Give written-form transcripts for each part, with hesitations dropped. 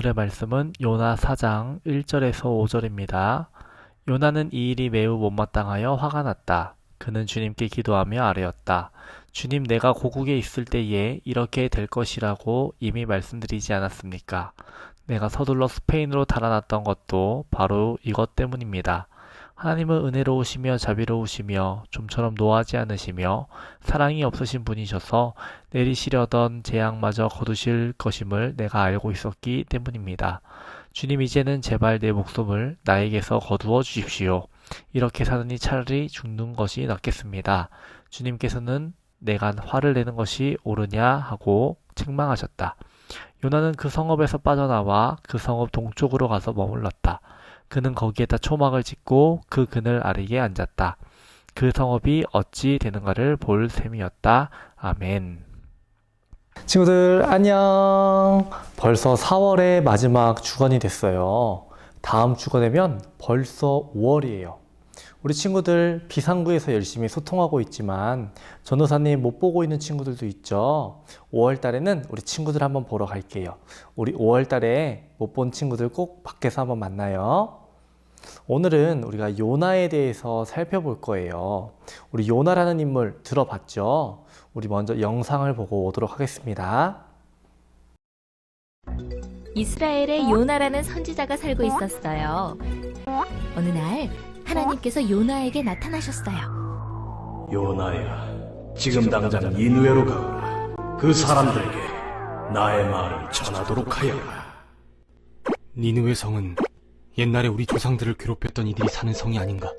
오늘의 말씀은 요나 4장 1절에서 5절입니다. 요나는 이 일이 매우 못마땅하여 화가 났다. 그는 주님께 기도하며 아뢰었다. 주님, 내가 고국에 있을 때에 이렇게 될 것이라고 이미 말씀드리지 않았습니까? 내가 서둘러 스페인으로 달아났던 것도 바로 이것 때문입니다. 하나님은 은혜로우시며 자비로우시며 좀처럼 노하지 않으시며 사랑이 없으신 분이셔서 내리시려던 재앙마저 거두실 것임을 내가 알고 있었기 때문입니다. 주님, 이제는 제발 내 목숨을 나에게서 거두어 주십시오. 이렇게 사느니 차라리 죽는 것이 낫겠습니다. 주님께서는 내가 화를 내는 것이 옳으냐 하고 책망하셨다. 요나는 그 성읍에서 빠져나와 그 성읍 동쪽으로 가서 머물렀다. 그는 거기에다 초막을 짓고 그 그늘 아래에 앉았다. 그 성읍이 어찌 되는가를 볼 셈이었다. 아멘. 친구들 안녕. 벌써 4월의 마지막 주간이 됐어요. 다음 주가 되면 벌써 5월이에요. 우리 친구들 비상구에서 열심히 소통하고 있지만 전도사님 못 보고 있는 친구들도 있죠. 5월 달에는 우리 친구들 한번 보러 갈게요. 우리 5월 달에 못 본 친구들 꼭 밖에서 한번 만나요. 오늘은 우리가 요나에 대해서 살펴볼 거예요. 우리 요나라는 인물 들어봤죠? 우리 먼저 영상을 보고 오도록 하겠습니다. 이스라엘에 요나라는 선지자가 살고 있었어요. 어느 날 하나님께서 요나에게 나타나셨어요. 요나야, 지금 당장 니느웨로 가거라. 그 사람들에게 나의 말을 전하도록 하여라. 니느웨 성은 옛날에 우리 조상들을 괴롭혔던 이들이 사는 성이 아닌가?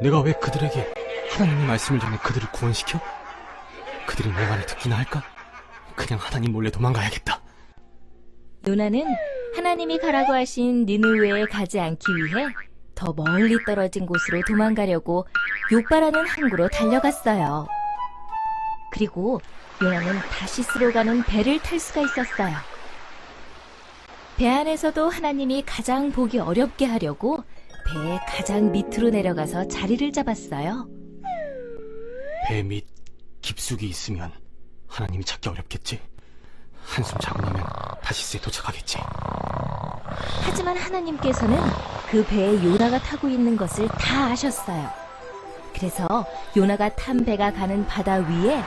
내가 왜 그들에게 하나님의 말씀을 전해 그들을 구원시켜? 그들이 내 말을 듣기나 할까? 그냥 하나님 몰래 도망가야겠다. 요나는 하나님이 가라고 하신 니느웨에 가지 않기 위해 더 멀리 떨어진 곳으로 도망가려고 욥바라는 항구로 달려갔어요. 그리고 요나는 다시스로 가는 배를 탈 수가 있었어요. 배 안에서도 하나님이 가장 보기 어렵게 하려고 배의 가장 밑으로 내려가서 자리를 잡았어요. 배 밑 깊숙이 있으면 하나님이 찾기 어렵겠지. 한숨 자고 나면 다시스에 도착하겠지. 하지만 하나님께서는 그 배에 요나가 타고 있는 것을 다 아셨어요. 그래서 요나가 탄 배가 가는 바다 위에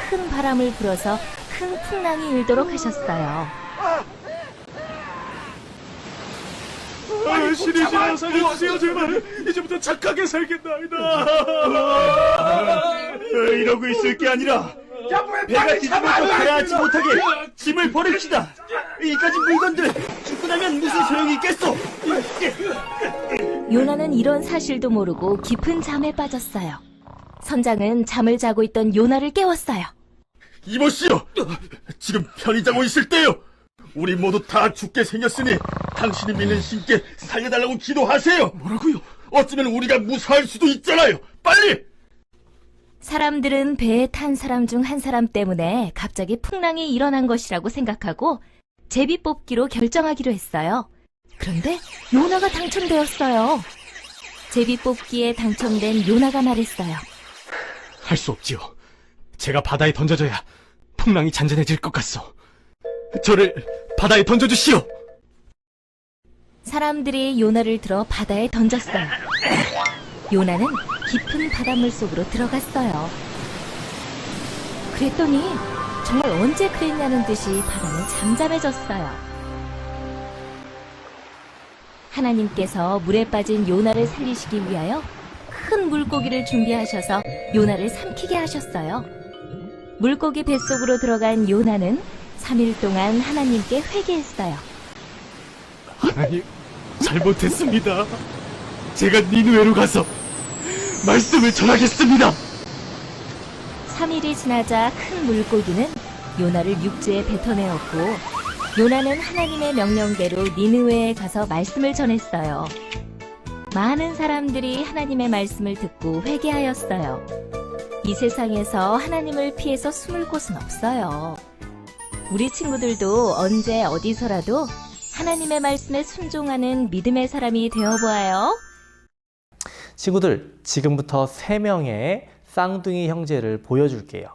큰 바람을 불어서 큰 풍랑이 일도록 하셨어요. 신이시여 살려주세요 제발. 이제부터 착하게 살겠나이다. 이러고 있을 게 아니라 배가 뒤집어서 가라앉지 못하게 짐을 버립시다. 이까지 물건들 죽고 나면 무슨 소용이 있겠소. 요나는 이런 사실도 모르고 깊은 잠에 빠졌어요. 선장은 잠을 자고 있던 요나를 깨웠어요. 이모씨요, 지금 편히 자고 있을 때요. 우리 모두 다 죽게 생겼으니 당신이 믿는 신께 살려달라고 기도하세요. 뭐라고요? 어쩌면 우리가 무사할 수도 있잖아요. 빨리! 사람들은 배에 탄 사람 중 한 사람 때문에 갑자기 풍랑이 일어난 것이라고 생각하고 제비 뽑기로 결정하기로 했어요. 그런데 요나가 당첨되었어요. 제비 뽑기에 당첨된 요나가 말했어요. 할 수 없지요. 제가 바다에 던져져야 풍랑이 잔잔해질 것 같소. 저를 바다에 던져주시오. 사람들이 요나를 들어 바다에 던졌어요. 요나는 깊은 바닷물 속으로 들어갔어요. 그랬더니 정말 언제 그랬냐는 듯이 바다는 잠잠해졌어요. 하나님께서 물에 빠진 요나를 살리시기 위하여 큰 물고기를 준비하셔서 요나를 삼키게 하셨어요. 물고기 뱃속으로 들어간 요나는 3일 동안 하나님께 회개했어요. 하나님, 잘못했습니다. 제가 니느웨로 가서 말씀을 전하겠습니다. 3일이 지나자 큰 물고기는 요나를 육지에 뱉어내었고 요나는 하나님의 명령대로 니느웨에 가서 말씀을 전했어요. 많은 사람들이 하나님의 말씀을 듣고 회개하였어요. 이 세상에서 하나님을 피해서 숨을 곳은 없어요. 우리 친구들도 언제 어디서라도 하나님의 말씀에 순종하는 믿음의 사람이 되어보아요. 친구들, 지금부터 3명의 쌍둥이 형제를 보여줄게요.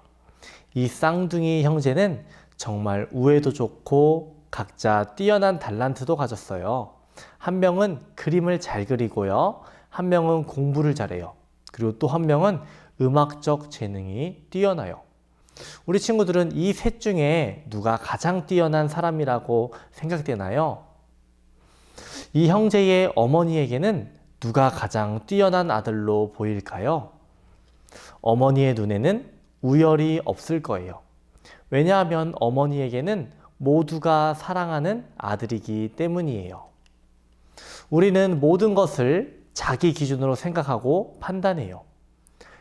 이 쌍둥이 형제는 정말 우애도 좋고 각자 뛰어난 달란트도 가졌어요. 한 명은 그림을 잘 그리고요. 한 명은 공부를 잘해요. 그리고 또 한 명은 음악적 재능이 뛰어나요. 우리 친구들은 이 셋 중에 누가 가장 뛰어난 사람이라고 생각되나요? 이 형제의 어머니에게는 누가 가장 뛰어난 아들로 보일까요? 어머니의 눈에는 우열이 없을 거예요. 왜냐하면 어머니에게는 모두가 사랑하는 아들이기 때문이에요. 우리는 모든 것을 자기 기준으로 생각하고 판단해요.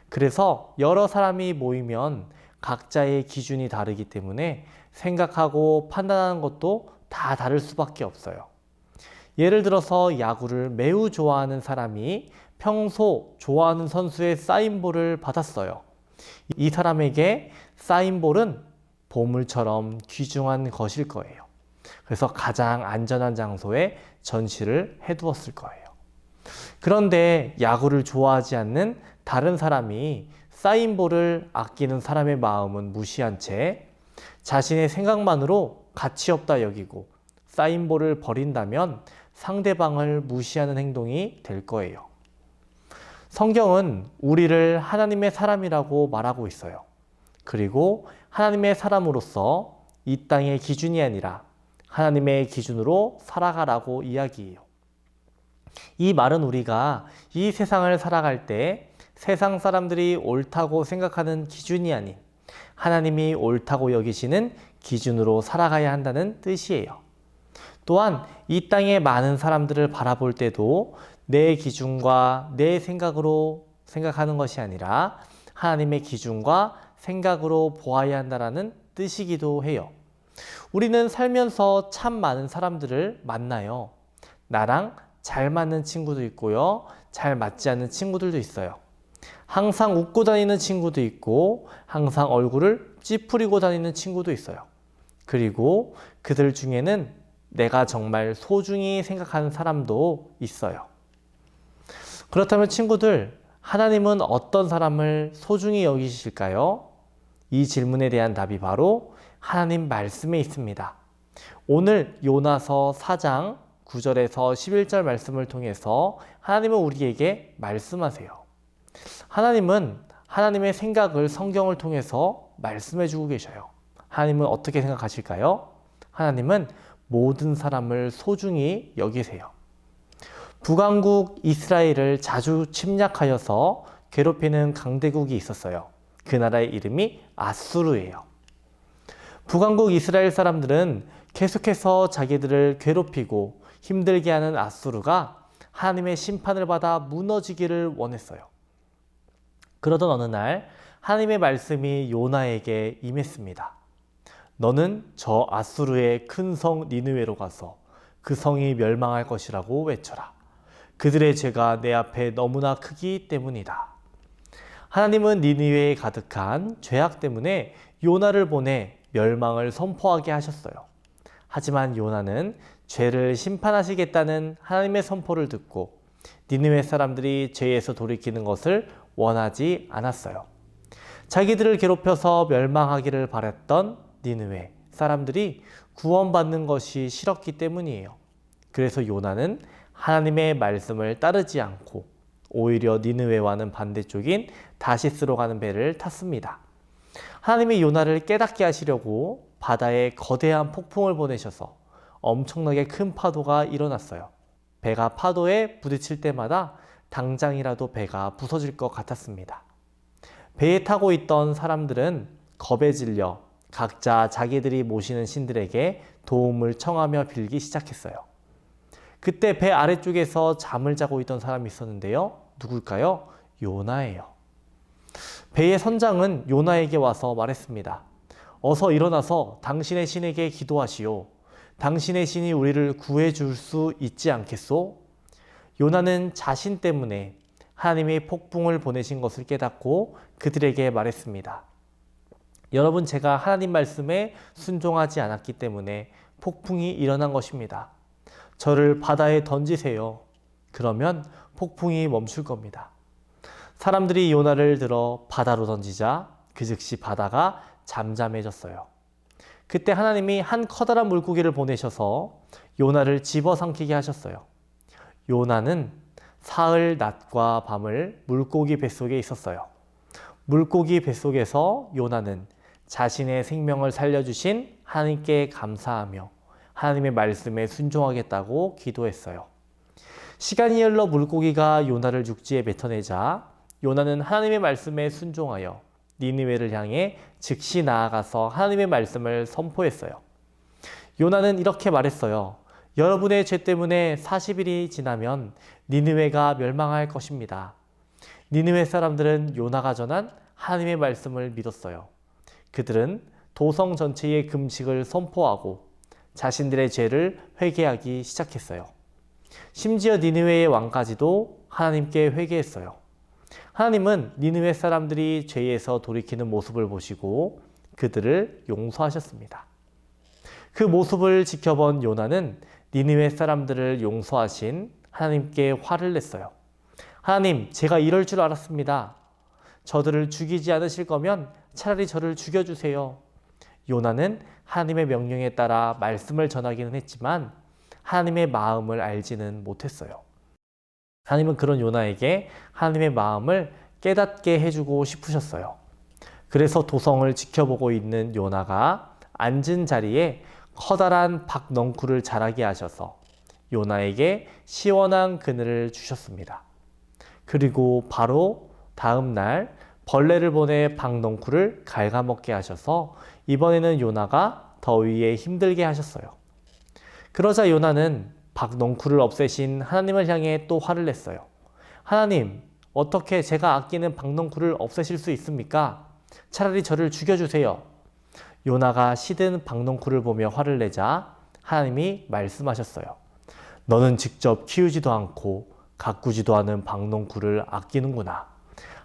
그래서 여러 사람이 모이면 각자의 기준이 다르기 때문에 생각하고 판단하는 것도 다 다를 수밖에 없어요. 예를 들어서 야구를 매우 좋아하는 사람이 평소 좋아하는 선수의 사인볼을 받았어요. 이 사람에게 사인볼은 보물처럼 귀중한 것일 거예요. 그래서 가장 안전한 장소에 전시를 해두었을 거예요. 그런데 야구를 좋아하지 않는 다른 사람이 사인볼을 아끼는 사람의 마음은 무시한 채 자신의 생각만으로 가치 없다 여기고 사인볼을 버린다면 상대방을 무시하는 행동이 될 거예요. 성경은 우리를 하나님의 사람이라고 말하고 있어요. 그리고 하나님의 사람으로서 이 땅의 기준이 아니라 하나님의 기준으로 살아가라고 이야기해요. 이 말은 우리가 이 세상을 살아갈 때 세상 사람들이 옳다고 생각하는 기준이 아닌 하나님이 옳다고 여기시는 기준으로 살아가야 한다는 뜻이에요. 또한 이 땅의 많은 사람들을 바라볼 때도 내 기준과 내 생각으로 생각하는 것이 아니라 하나님의 기준과 생각으로 보아야 한다는 뜻이기도 해요. 우리는 살면서 참 많은 사람들을 만나요. 나랑 잘 맞는 친구도 있고요. 잘 맞지 않는 친구들도 있어요. 항상 웃고 다니는 친구도 있고 항상 얼굴을 찌푸리고 다니는 친구도 있어요. 그리고 그들 중에는 내가 정말 소중히 생각하는 사람도 있어요. 그렇다면 친구들, 하나님은 어떤 사람을 소중히 여기실까요? 이 질문에 대한 답이 바로 하나님 말씀에 있습니다. 오늘 요나서 4장 9절에서 11절 말씀을 통해서 하나님은 우리에게 말씀하세요. 하나님은 하나님의 생각을 성경을 통해서 말씀해 주고 계셔요. 하나님은 어떻게 생각하실까요? 하나님은 모든 사람을 소중히 여기세요. 북왕국 이스라엘을 자주 침략하여서 괴롭히는 강대국이 있었어요. 그 나라의 이름이 아수르예요. 북왕국 이스라엘 사람들은 계속해서 자기들을 괴롭히고 힘들게 하는 아수르가 하나님의 심판을 받아 무너지기를 원했어요. 그러던 어느 날 하나님의 말씀이 요나에게 임했습니다. 너는 저 아수르의 큰 성 니느웨로 가서 그 성이 멸망할 것이라고 외쳐라. 그들의 죄가 내 앞에 너무나 크기 때문이다. 하나님은 니느웨에 가득한 죄악 때문에 요나를 보내 멸망을 선포하게 하셨어요. 하지만 요나는 죄를 심판하시겠다는 하나님의 선포를 듣고 니느웨 사람들이 죄에서 돌이키는 것을 원하지 않았어요. 자기들을 괴롭혀서 멸망하기를 바랐던 니느웨 사람들이 구원받는 것이 싫었기 때문이에요. 그래서 요나는 하나님의 말씀을 따르지 않고 오히려 니느웨와는 반대쪽인 다시스로 가는 배를 탔습니다. 하나님이 요나를 깨닫게 하시려고 바다에 거대한 폭풍을 보내셔서 엄청나게 큰 파도가 일어났어요. 배가 파도에 부딪힐 때마다 당장이라도 배가 부서질 것 같았습니다. 배에 타고 있던 사람들은 겁에 질려 각자 자기들이 모시는 신들에게 도움을 청하며 빌기 시작했어요. 그때 배 아래쪽에서 잠을 자고 있던 사람이 있었는데요. 누굴까요? 요나예요. 배의 선장은 요나에게 와서 말했습니다. 어서 일어나서 당신의 신에게 기도하시오. 당신의 신이 우리를 구해줄 수 있지 않겠소? 요나는 자신 때문에 하나님이 폭풍을 보내신 것을 깨닫고 그들에게 말했습니다. 여러분, 제가 하나님 말씀에 순종하지 않았기 때문에 폭풍이 일어난 것입니다. 저를 바다에 던지세요. 그러면 폭풍이 멈출 겁니다. 사람들이 요나를 들어 바다로 던지자 그 즉시 바다가 잠잠해졌어요. 그때 하나님이 한 커다란 물고기를 보내셔서 요나를 집어삼키게 하셨어요. 요나는 사흘 낮과 밤을 물고기 뱃속에 있었어요. 물고기 뱃속에서 요나는 자신의 생명을 살려주신 하나님께 감사하며 하나님의 말씀에 순종하겠다고 기도했어요. 시간이 흘러 물고기가 요나를 육지에 뱉어내자 요나는 하나님의 말씀에 순종하여 니느웨를 향해 즉시 나아가서 하나님의 말씀을 선포했어요. 요나는 이렇게 말했어요. 여러분의 죄 때문에 40일이 지나면 니느웨가 멸망할 것입니다. 니느웨 사람들은 요나가 전한 하나님의 말씀을 믿었어요. 그들은 도성 전체의 금식을 선포하고 자신들의 죄를 회개하기 시작했어요. 심지어 니느웨의 왕까지도 하나님께 회개했어요. 하나님은 니느웨 사람들이 죄에서 돌이키는 모습을 보시고 그들을 용서하셨습니다. 그 모습을 지켜본 요나는 니느웨 사람들을 용서하신 하나님께 화를 냈어요. 하나님, 제가 이럴 줄 알았습니다. 저들을 죽이지 않으실 거면 차라리 저를 죽여주세요. 요나는 하나님의 명령에 따라 말씀을 전하기는 했지만 하나님의 마음을 알지는 못했어요. 하나님은 그런 요나에게 하나님의 마음을 깨닫게 해주고 싶으셨어요. 그래서 도성을 지켜보고 있는 요나가 앉은 자리에 커다란 박넝쿨을 자라게 하셔서 요나에게 시원한 그늘을 주셨습니다. 그리고 바로 다음 날 벌레를 보내 박넝쿨을 갉아먹게 하셔서 이번에는 요나가 더위에 힘들게 하셨어요. 그러자 요나는 박넝쿨을 없애신 하나님을 향해 또 화를 냈어요. 하나님, 어떻게 제가 아끼는 박넝쿨을 없애실 수 있습니까? 차라리 저를 죽여주세요. 요나가 시든 박넝쿨을 보며 화를 내자 하나님이 말씀하셨어요. 너는 직접 키우지도 않고 가꾸지도 않은 박넝쿨을 아끼는구나.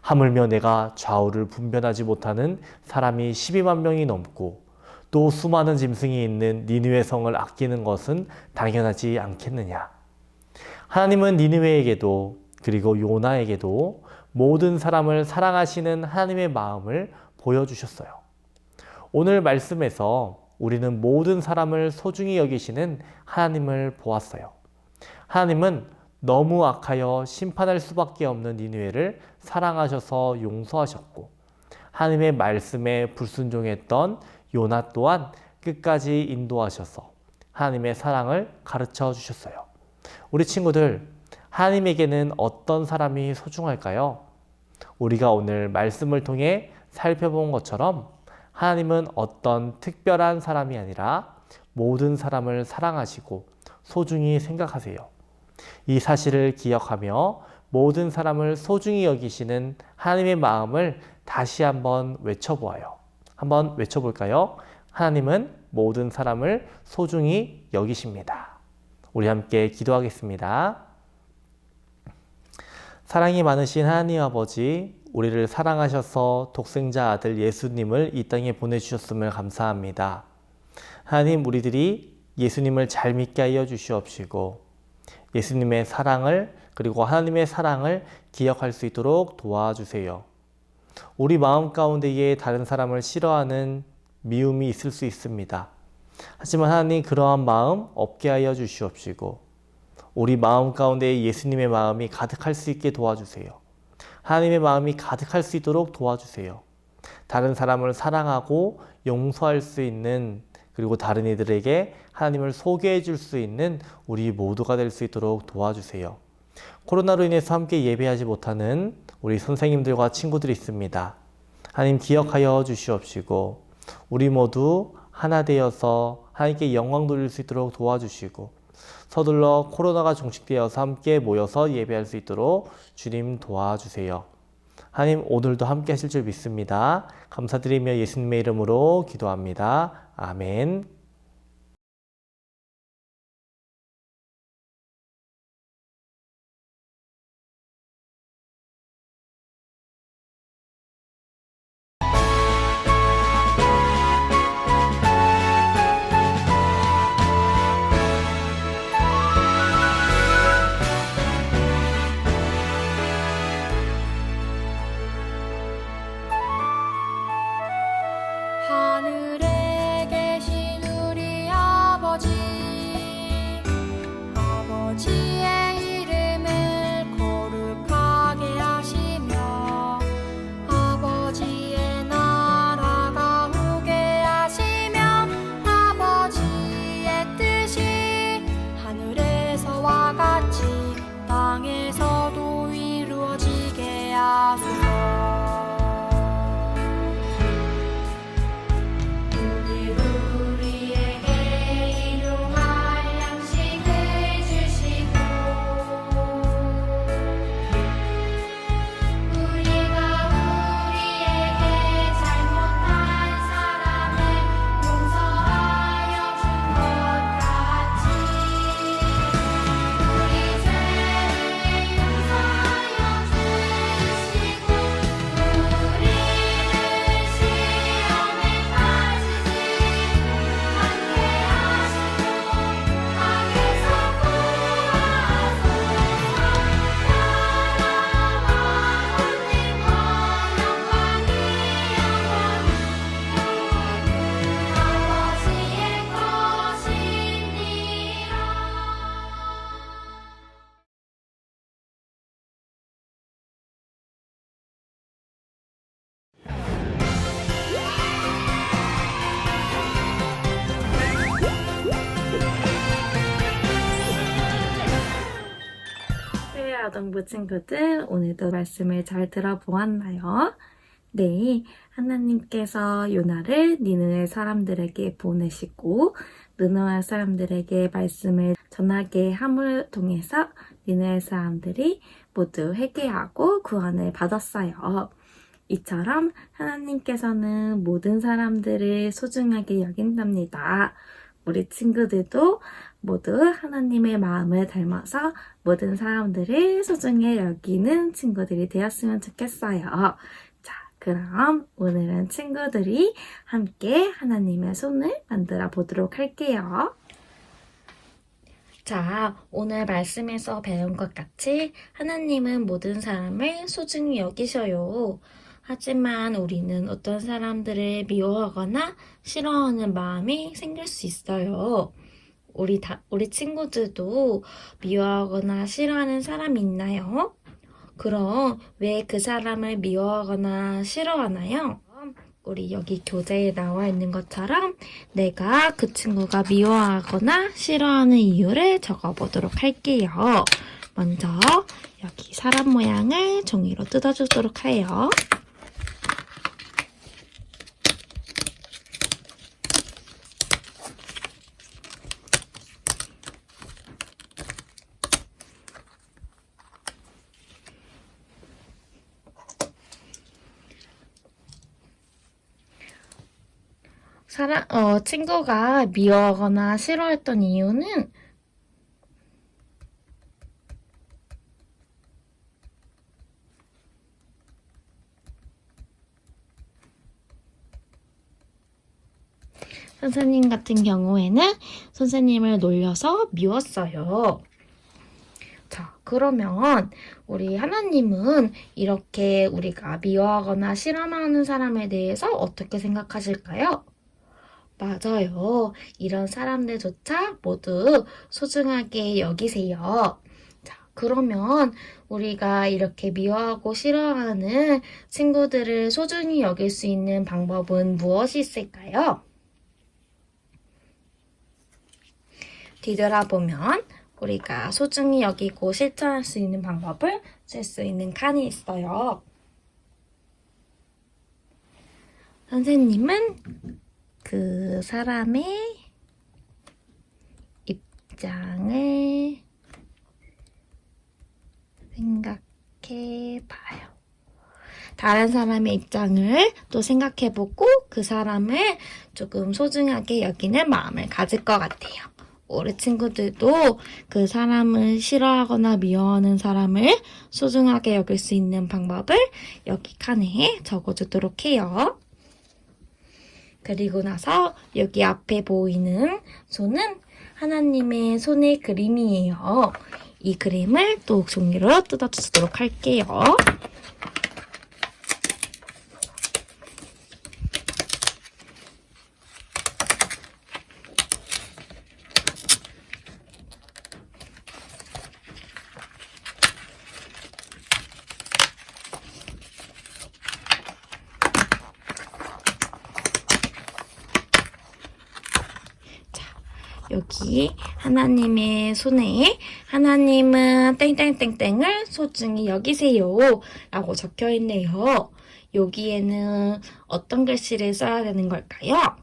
하물며 내가 좌우를 분별하지 못하는 사람이 12만 명이 넘고 또 수많은 짐승이 있는 니느웨 성을 아끼는 것은 당연하지 않겠느냐. 하나님은 니느웨에게도 그리고 요나에게도 모든 사람을 사랑하시는 하나님의 마음을 보여주셨어요. 오늘 말씀에서 우리는 모든 사람을 소중히 여기시는 하나님을 보았어요. 하나님은 너무 악하여 심판할 수밖에 없는 니느웨를 사랑하셔서 용서하셨고 하나님의 말씀에 불순종했던 요나 또한 끝까지 인도하셔서 하나님의 사랑을 가르쳐 주셨어요. 우리 친구들, 하나님에게는 어떤 사람이 소중할까요? 우리가 오늘 말씀을 통해 살펴본 것처럼 하나님은 어떤 특별한 사람이 아니라 모든 사람을 사랑하시고 소중히 생각하세요. 이 사실을 기억하며 모든 사람을 소중히 여기시는 하나님의 마음을 다시 한번 외쳐보아요. 한번 외쳐볼까요? 하나님은 모든 사람을 소중히 여기십니다. 우리 함께 기도하겠습니다. 사랑이 많으신 하나님 아버지, 우리를 사랑하셔서 독생자 아들 예수님을 이 땅에 보내주셨음을 감사합니다. 하나님, 우리들이 예수님을 잘 믿게 하여 주시옵시고 예수님의 사랑을 그리고 하나님의 사랑을 기억할 수 있도록 도와주세요. 우리 마음 가운데에 다른 사람을 싫어하는 미움이 있을 수 있습니다. 하지만 하나님, 그러한 마음 없게 하여 주시옵시고 우리 마음 가운데 예수님의 마음이 가득할 수 있게 도와주세요. 하나님의 마음이 가득할 수 있도록 도와주세요. 다른 사람을 사랑하고 용서할 수 있는 그리고 다른 이들에게 하나님을 소개해 줄 수 있는 우리 모두가 될 수 있도록 도와주세요. 코로나로 인해서 함께 예배하지 못하는 우리 선생님들과 친구들이 있습니다. 하나님 기억하여 주시옵시고 우리 모두 하나 되어서 하나님께 영광 돌릴 수 있도록 도와주시고 서둘러 코로나가 종식되어서 함께 모여서 예배할 수 있도록 주님 도와주세요. 하나님, 오늘도 함께 하실 줄 믿습니다. 감사드리며 예수님의 이름으로 기도합니다. 아멘. 하늘에 계신 우리에게 일용할 양식을 주시고 우리가 우리에게 잘못한 사람을 용서하여 준 것 같이 우리 죄를 용서하여 주시고 우리를 시험에 빠지지 않게 하시고 악에서 구하소서. 나라와 권능과 영광이 영원히 아버지의 것이니라. 아동부 친구들, 오늘도 말씀을 잘 들어보았나요? 네, 하나님께서 요나를 니느웨 사람들에게 보내시고 느느웨 사람들에게 말씀을 전하게 함을 통해서 니느웨 사람들이 모두 회개하고 구원을 받았어요. 이처럼 하나님께서는 모든 사람들을 소중하게 여긴답니다. 우리 친구들도 모두 하나님의 마음을 닮아서 모든 사람들을 소중히 여기는 친구들이 되었으면 좋겠어요. 자, 그럼 오늘은 친구들이 함께 하나님의 손을 만들어 보도록 할게요. 자, 오늘 말씀에서 배운 것 같이 하나님은 모든 사람을 소중히 여기셔요. 하지만 우리는 어떤 사람들을 미워하거나 싫어하는 마음이 생길 수 있어요. 우리 친구들도 미워하거나 싫어하는 사람이 있나요? 그럼 왜 그 사람을 미워하거나 싫어하나요? 우리 여기 교재에 나와 있는 것처럼 내가 그 친구가 미워하거나 싫어하는 이유를 적어보도록 할게요. 먼저 여기 사람 모양을 종이로 뜯어주도록 해요. 친구가 미워하거나 싫어했던 이유는 선생님 같은 경우에는 선생님을 놀려서 미웠어요. 자, 그러면 우리 하나님은 이렇게 우리가 미워하거나 싫어하는 사람에 대해서 어떻게 생각하실까요? 맞아요. 이런 사람들조차 모두 소중하게 여기세요. 자, 그러면 우리가 이렇게 미워하고 싫어하는 친구들을 소중히 여길 수 있는 방법은 무엇이 있을까요? 뒤돌아보면 우리가 소중히 여기고 실천할 수 있는 방법을 쓸 수 있는 칸이 있어요. 선생님은 그 사람의 입장을 생각해 봐요. 다른 사람의 입장을 또 생각해보고 그 사람을 조금 소중하게 여기는 마음을 가질 것 같아요. 우리 친구들도 그 사람을 싫어하거나 미워하는 사람을 소중하게 여길 수 있는 방법을 여기 칸에 적어주도록 해요. 그리고 나서 여기 앞에 보이는 손은 하나님의 손의 그림이에요. 이 그림을 또 종이로 뜯어주도록 할게요. 여기 하나님의 손에 하나님은 땡땡땡땡을 소중히 여기세요 라고 적혀 있네요. 여기에는 어떤 글씨를 써야 되는 걸까요?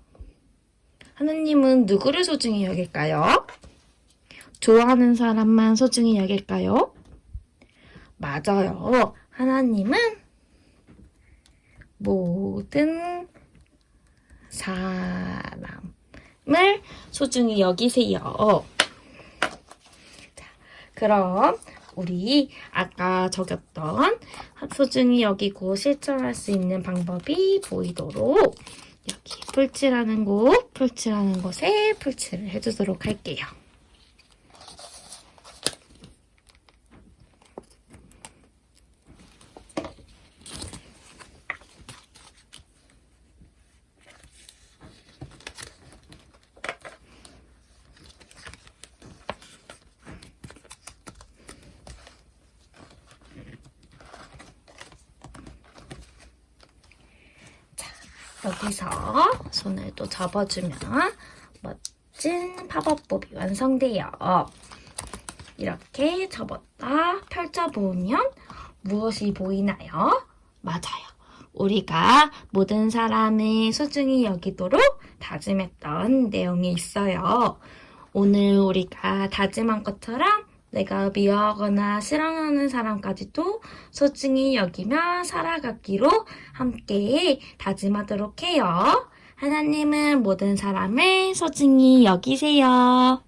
하나님은 누구를 소중히 여길까요? 좋아하는 사람만 소중히 여길까요? 맞아요. 하나님은 모든 사람을 소중히 여기세요. 자, 그럼 우리 아까 적였던 소중히 여기고 실천할 수 있는 방법이 보이도록 여기 풀칠하는 곳, 풀칠하는 곳에 풀칠을 해주도록 할게요. 여기서 손을 또 접어주면 멋진 팝업법이 완성돼요. 이렇게 접었다 펼쳐보면 무엇이 보이나요? 맞아요. 우리가 모든 사람을 소중히 여기도록 다짐했던 내용이 있어요. 오늘 우리가 다짐한 것처럼 내가 미워하거나 싫어하는 사람까지도 소중히 여기며 살아가기로 함께 다짐하도록 해요. 하나님은 모든 사람을 소중히 여기세요.